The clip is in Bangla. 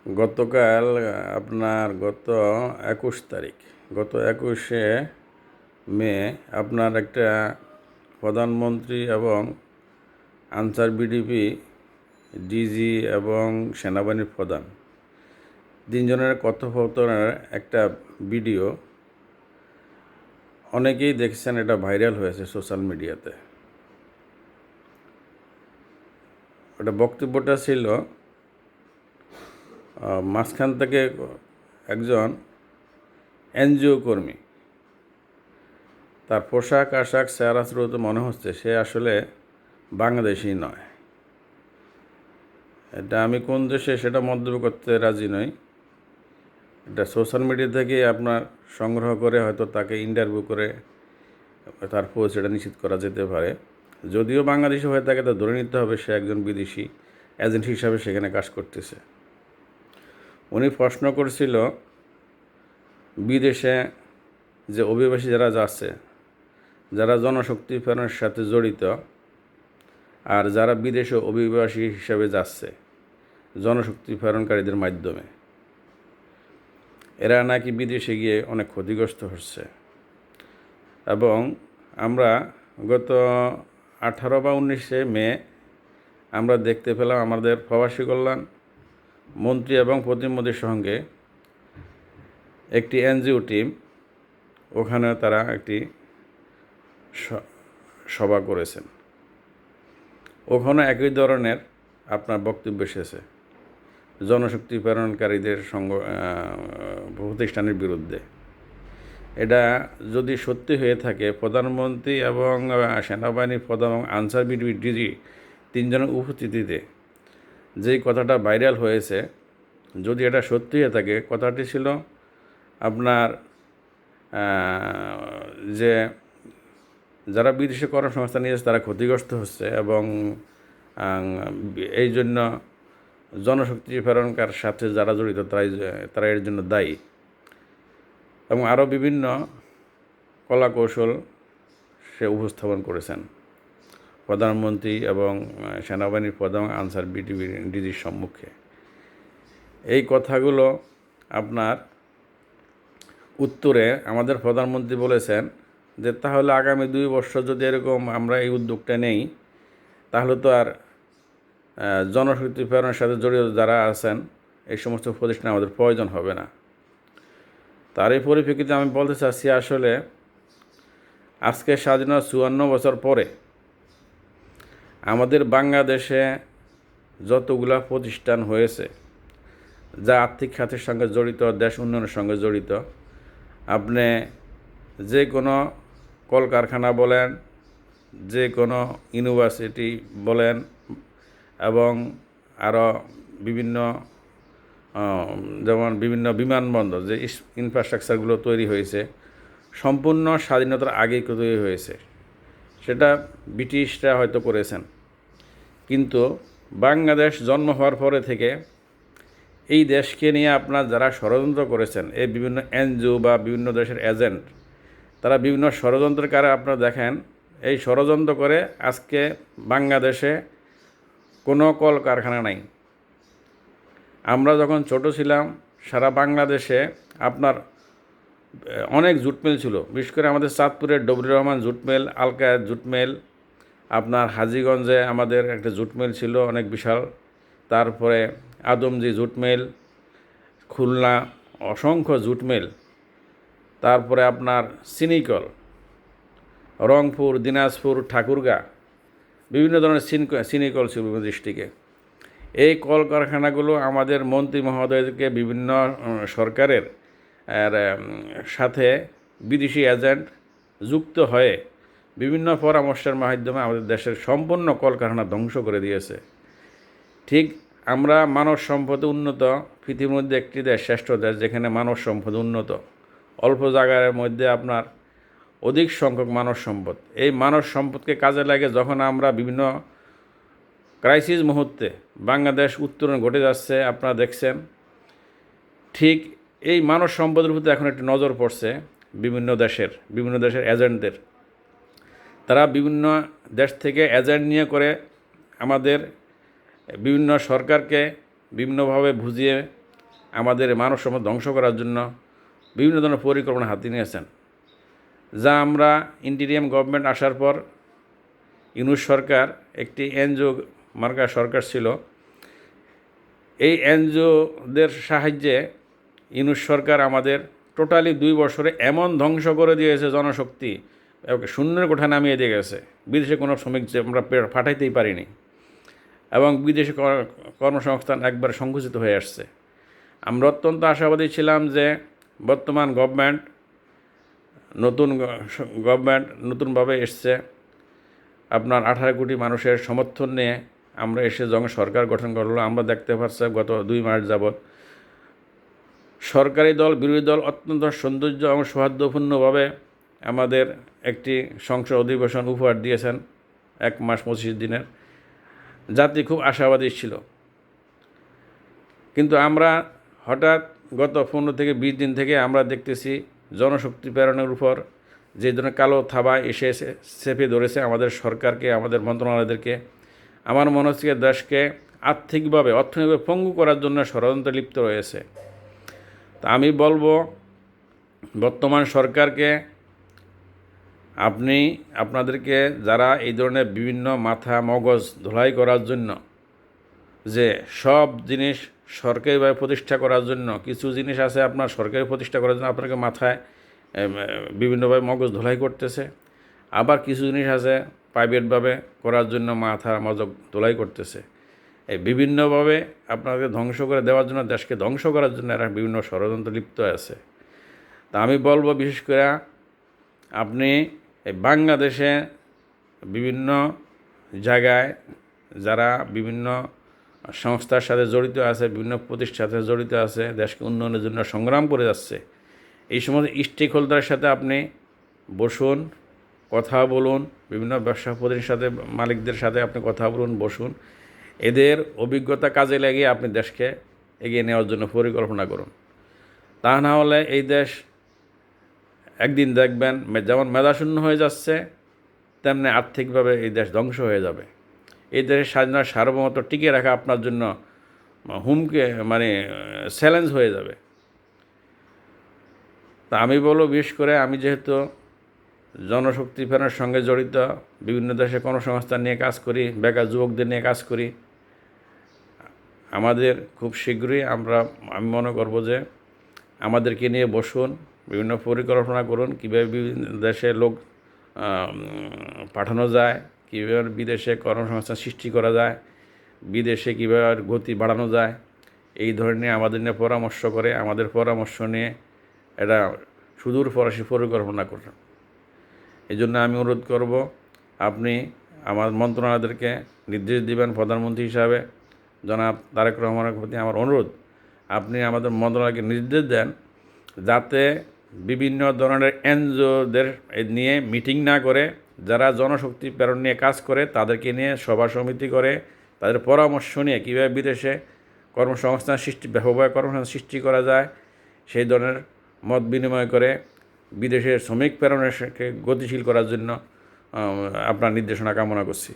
গতকাল আপনার গত 21শে মে আপনার একটা প্রধানমন্ত্রী এবং আনসার বিডিপি ডিজি এবং সেনাবাহিনীর প্রধান তিনজনের কথোপকথনের একটা ভিডিও অনেকেই দেখছেন, এটা ভাইরাল হয়েছে সোশ্যাল মিডিয়াতে। ওটা বক্তব্যটা ছিল মাঝখান থেকে একজন এনজিও কর্মী, তার পোশাক আশাক চেহারা স্রোতে মনে হচ্ছে সে আসলে বাংলাদেশি নয়। এটা আমি কোন দেশে সেটা মন্তব্য করতে রাজি নই। এটা সোশ্যাল মিডিয়া থেকে আপনার সংগ্রহ করে হয়তো তাকে ইন্টারভিউ করে তারপর সেটা নিশ্চিত করা যেতে পারে। যদিও বাংলাদেশি হয়ে থাকে, তা ধরে নিতে হবে সে একজন বিদেশি এজেন্ট হিসাবে সেখানে কাজ করতেছে। উনি প্রশ্ন করছিল, বিদেশে যে অভিবাসী যারা যাচ্ছে, যারা জনশক্তি প্রেরণের সাথে জড়িত, আর যারা বিদেশে অভিবাসী হিসাবে যাচ্ছে জনশক্তি প্রেরণকারীদের মাধ্যমে, এরা নাকি বিদেশে গিয়ে অনেক ক্ষতিগ্রস্ত হচ্ছে। এবং আমরা গত 18 বা 19শে মে আমরা দেখতে পেলাম আমাদের প্রবাসী কল্যাণ মন্ত্রী এবং প্রতিমন্ত্রীর সঙ্গে একটি এনজিও টিম ওখানে তারা একটি সভা করেছেন। ওখানে একই ধরনের আপনার বক্তব্য এসেছে জনশক্তি প্রেরণকারীদের প্রতিষ্ঠানের বিরুদ্ধে। এটা যদি সত্যি হয়ে থাকে, প্রধানমন্ত্রী এবং সেনাবাহিনীর প্রধান এবং আনসার বিডিপি ডিজি তিনজনের উপস্থিতিতে যেই কথাটা ভাইরাল হয়েছে, যদি এটা সত্যি হয়ে থাকে, কথাটি ছিল আপনার যে যারা বিদেশে কর্মসংস্থান নিয়েছে তারা ক্ষতিগ্রস্ত হচ্ছে এবং এই জন্য জনশক্তি প্রেরণকার সাথে যারা জড়িত তারা এর জন্য দায়ী। এবং আরও বিভিন্ন কলাকৌশল সে উপস্থাপন করেছেন প্রধানমন্ত্রী এবং সেনাবাহিনীর প্রধান আনসার বিডিপি ডিজির সম্মুখে। এই কথাগুলো আপনার উত্তরে আমাদের প্রধানমন্ত্রী বলেছেন যে তাহলে আগামী 2 বছর যদি এরকম আমরা এই উদ্যোগটা নেই, তাহলে তো আর জনশক্তি প্রেরণের সাথে জড়িত যারা আছেন এই সমস্ত প্রতিষ্ঠানে আমাদের প্রয়োজন হবে না। তার এই পরিপ্রেক্ষিতে আমি বলতে চাচ্ছি, আসলে আজকে স্বাধীনতা 54 বছর পরে আমাদের বাংলাদেশে যতগুলা প্রতিষ্ঠান হয়েছে যা আর্থিক খাতের সঙ্গে জড়িত, দেশ উন্নয়নের সঙ্গে জড়িত, আপনি যে কোনো কলকারখানা বলেন, যে কোনো ইউনিভার্সিটি বলেন, এবং আরও বিভিন্ন যেমন বিভিন্ন বিমানবন্দর, যে ইনফ্রাস্ট্রাকচারগুলো তৈরি হয়েছে সম্পূর্ণ স্বাধীনতার আগেই তৈরি হয়েছে। সেটা ব্রিটিশরা হয়তো করেছেন, কিন্তু বাংলাদেশ জন্ম হওয়ার পরে থেকে এই দেশকে নিয়ে আপনার যারা ষড়যন্ত্র করেছেন, এই বিভিন্ন এনজিও বা বিভিন্ন দেশের এজেন্ট, তারা বিভিন্ন ষড়যন্ত্রকারে আপনারা দেখেন এই ষড়যন্ত্র করে আজকে বাংলাদেশে কোনো কলকারখানা নাই। আমরা যখন ছোট ছিলাম সারা বাংলাদেশে আপনার অনেক জুট মিল ছিল, বিশেষ করে আমাদের চাঁদপুরের ডবরুর Rahman jute mill, Alkayet jute mill, আপনার হাজীগঞ্জে আমাদের একটা জুট মিল ছিল অনেক বিশাল, তারপরে আদমজি জুট মিল, খুলনা অসংখ্য জুট মিল, তারপরে আপনার চিনিকল, রংপুর, দিনাজপুর, ঠাকুরগাঁ, বিভিন্ন ধরনের চিনিকল ছিল বিভিন্ন ডিস্ট্রিক্টে। এই কলকারখানাগুলো আমাদের মন্ত্রী মহোদয়কে বিভিন্ন সরকারের সাথে বিদেশি এজেন্ট যুক্ত হয়ে বিভিন্ন পরামর্শের মাধ্যমে আমাদের দেশের সম্পূর্ণ কলকারখানা ধ্বংস করে দিয়েছে। ঠিক আমরা মানব সম্পদে উন্নত, পৃথিবীর মধ্যে একটি দেশ, শ্রেষ্ঠ দেশ, যেখানে মানব সম্পদ উন্নত, অল্প জায়গার মধ্যে আপনার অধিক সংখ্যক মানব সম্পদ। এই মানব সম্পদকে কাজে লাগে যখন আমরা বিভিন্ন ক্রাইসিস মুহূর্তে বাংলাদেশ উত্তরণ ঘটে যাচ্ছে, আপনারা দেখছেন, ঠিক এই মানব সম্পদের প্রতি এখন একটি নজর পড়ছে বিভিন্ন দেশের এজেন্টদের। তারা বিভিন্ন দেশ থেকে এজেন্ট নিয়ে করে আমাদের বিভিন্ন সরকারকে বিভিন্নভাবে বুঝিয়ে আমাদের মানব সম্পদ ধ্বংস করার জন্য বিভিন্ন ধরনের পরিকল্পনা হাতে নিয়েছেন, যা আমরা ইন্টিরিয়াম গভর্নমেন্ট আসার পর ইউনূস সরকার একটি এনজিও মার্কা সরকার ছিল। এই এনজিওদের সাহায্যে ইউনূস সরকার আমাদের টোটালি 2 বছরে এমন ধ্বংস করে দিয়েছে, জনশক্তি শূন্যের কোঠা নামিয়ে দিয়ে গেছে। বিদেশে কোনো শ্রমিক যে আমরা পাঠাইতেই পারিনি, এবং বিদেশে কর্মসংস্থান একবার সংকুচিত হয়ে আসছে। আমরা অত্যন্ত আশাবাদী ছিলাম যে বর্তমান গভর্নমেন্ট নতুনভাবে এসছে, আপনার 18 কোটি মানুষের সমর্থন নিয়ে আমরা এসে যখন সরকার গঠন করলো, আমরা দেখতে পাচ্ছি গত 2 মাস যাবৎ সরকারি দল বিরোধী দল অত্যন্ত সৌন্দর্য এবং সৌহার্দ্যপূর্ণভাবে আমাদের একটি সংসদ অধিবেশন উপহার দিয়েছেন 1 মাস 25 দিনের। জাতি খুব আশাবাদী ছিল, কিন্তু আমরা হঠাৎ গত 15 থেকে 20 দিন থেকে আমরা দেখতেছি জনশক্তি প্রেরণের উপর যে ধরনের কালো থাবা এসে চেপে ধরেছে আমাদের সরকারকে, আমাদের মন্ত্রণালয়দেরকে। আমার মনে হচ্ছে দেশকে আর্থিকভাবে অর্থনৈতিকভাবে পঙ্গু করার জন্য ষড়যন্ত্র লিপ্ত রয়েছে। তা আমি বলবো বর্তমান সরকারকে, আপনাদেরকে যারা এই ধরনের বিভিন্ন মাথা মগজ ধোলাই করার জন্য, যে সব জিনিস সরকারিভাবে প্রতিষ্ঠা করার জন্য, কিছু জিনিস আছে আপনার সরকারি প্রতিষ্ঠা করার জন্য আপনাকে মাথায় বিভিন্নভাবে মগজ ধোলাই করতেছে, আবার কিছু জিনিস আছে প্রাইভেটভাবে করার জন্য মাথা মগজ ধোলাই করতেছে। এই বিভিন্নভাবে আপনাকে ধ্বংস করে দেওয়ার জন্য, দেশকে ধ্বংস করার জন্য এরা বিভিন্ন ষড়যন্ত্র লিপ্ত আছে। তা আমি বলবো বিশেষ করে আপনি এই বাংলাদেশে বিভিন্ন জায়গায় যারা বিভিন্ন সংস্থার সাথে জড়িত আছে, বিভিন্ন প্রতিষ্ঠানের সাথে জড়িত আছে, দেশকে উন্নয়নের জন্য সংগ্রাম করে যাচ্ছে, এই সমস্ত স্টেক হোল্ডারের সাথে আপনি বসুন, কথা বলুন, বিভিন্ন ব্যবসা প্রতিষ্ঠানের সাথে, মালিকদের সাথে আপনি কথা বলুন, বসুন, এদের অভিজ্ঞতা কাজে লাগিয়ে আপনি দেশকে এগিয়ে নেওয়ার জন্য পরিকল্পনা করুন। তা না হলে এই দেশ একদিন দেখবেন যেমন মেধাশূন্য হয়ে যাচ্ছে, তেমনি আর্থিকভাবে এই দেশ ধ্বংস হয়ে যাবে। এই দেশের স্বাধীনতা সার্বভৌমত্ব টিকিয়ে রাখা আপনার জন্য চ্যালেঞ্জ হয়ে যাবে। তা আমি বলবো, বিশেষ করে আমি যেহেতু জনশক্তি ফেরানোর সঙ্গে জড়িত, বিভিন্ন দেশে কর্মসংস্থান নিয়ে কাজ করি, বেকার যুবকদের নিয়ে কাজ করি, আমাদের খুব শীঘ্রই আমি মনে করব যে আমাদেরকে নিয়ে বসুন, বিভিন্ন পরিকল্পনা করুন, কীভাবে বিভিন্ন দেশে লোক পাঠানো যায়, কীভাবে বিদেশে কর্মসংস্থান সৃষ্টি করা যায়, বিদেশে কীভাবে গতি বাড়ানো যায়, এই ধরনের আমাদের নিয়ে পরামর্শ করে, আমাদের পরামর্শ নিয়ে এটা সুদূর ফরাসি পরিকল্পনা করুন। এই জন্য আমি অনুরোধ করব, আপনি আমার মন্ত্রণালয়দেরকে নির্দেশ দিবেন। প্রধানমন্ত্রী হিসাবে জনাব তারেক রহমানের প্রতি আমার অনুরোধ, আপনি আমাদের মন্ত্রণালয়কে নির্দেশ দেন যাতে বিভিন্ন ধরনের এনজিওদের নিয়ে মিটিং না করে, যারা জনশক্তি প্রেরণ নিয়ে কাজ করে তাদেরকে নিয়ে সভা সমিতি করে, তাদের পরামর্শ নিয়ে কীভাবে বিদেশে ব্যাপকভাবে কর্মসংস্থান সৃষ্টি করা যায়, সেই ধরনের মত বিনিময় করে বিদেশের শ্রমিক প্রেরণকে গতিশীল করার জন্য আপনার নির্দেশনা কামনা করছি।